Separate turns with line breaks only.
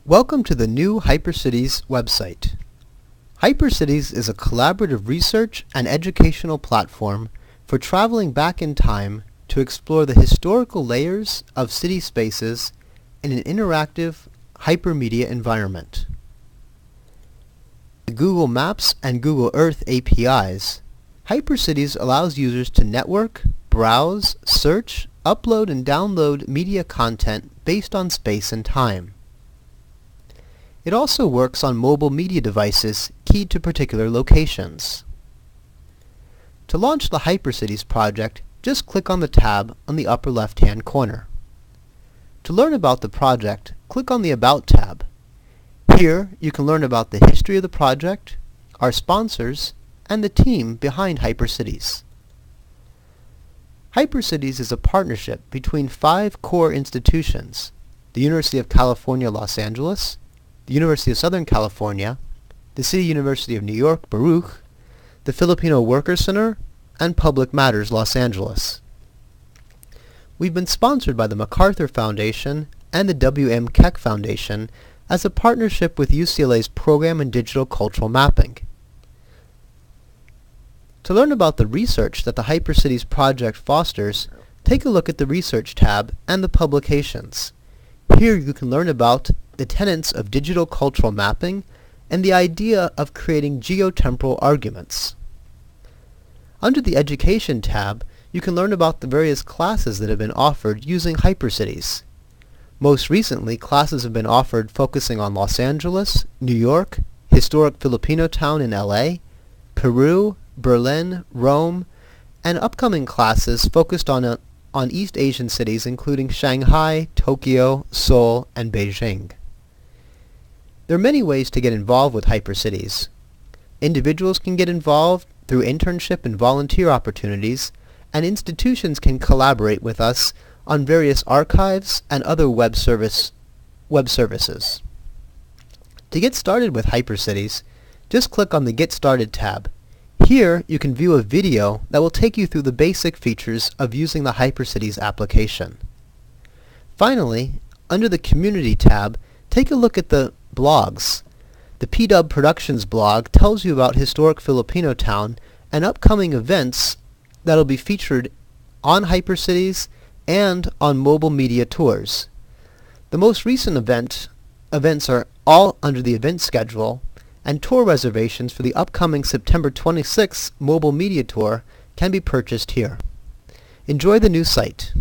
Welcome to the new HyperCities website. HyperCities is a collaborative research and educational platform for traveling back in time to explore the historical layers of city spaces in an interactive hypermedia environment. The Google Maps and Google Earth APIs, HyperCities allows users to network, browse, search, upload and download media content based on space and time. It also works on mobile media devices keyed to particular locations. To launch the HyperCities project, just click on the tab on the upper left-hand corner. To learn about the project, click on the About tab. Here, you can learn about the history of the project, our sponsors, and the team behind HyperCities. HyperCities is a partnership between 5 core institutions: the University of California, Los Angeles, the University of Southern California, the City University of New York, Baruch, the Filipino Workers Center, and Public Matters, Los Angeles. We've been sponsored by the MacArthur Foundation and the W.M. Keck Foundation as a partnership with UCLA's Program in Digital Cultural Mapping. To learn about the research that the HyperCities project fosters, take a look at the Research tab and the Publications. Here you can learn about the tenets of digital cultural mapping and the idea of creating geotemporal arguments. Under the Education tab, you can learn about the various classes that have been offered using HyperCities. Most recently, classes have been offered focusing on Los Angeles, New York, historic Filipino town in LA, Peru, Berlin, Rome, and upcoming classes focused on East Asian cities including Shanghai, Tokyo, Seoul, and Beijing. There are many ways to get involved with HyperCities. Individuals can get involved through internship and volunteer opportunities, and institutions can collaborate with us on various archives and other web services. To get started with HyperCities, just click on the Get Started tab. Here you can view a video that will take you through the basic features of using the HyperCities application. Finally, under the Community tab, take a look at the blogs. The PW Productions blog tells you about historic Filipino town and upcoming events that will be featured on HyperCities and on mobile media tours. The most recent events are all under the event schedule, and tour reservations for the upcoming September 26th mobile media tour can be purchased here. Enjoy the new site.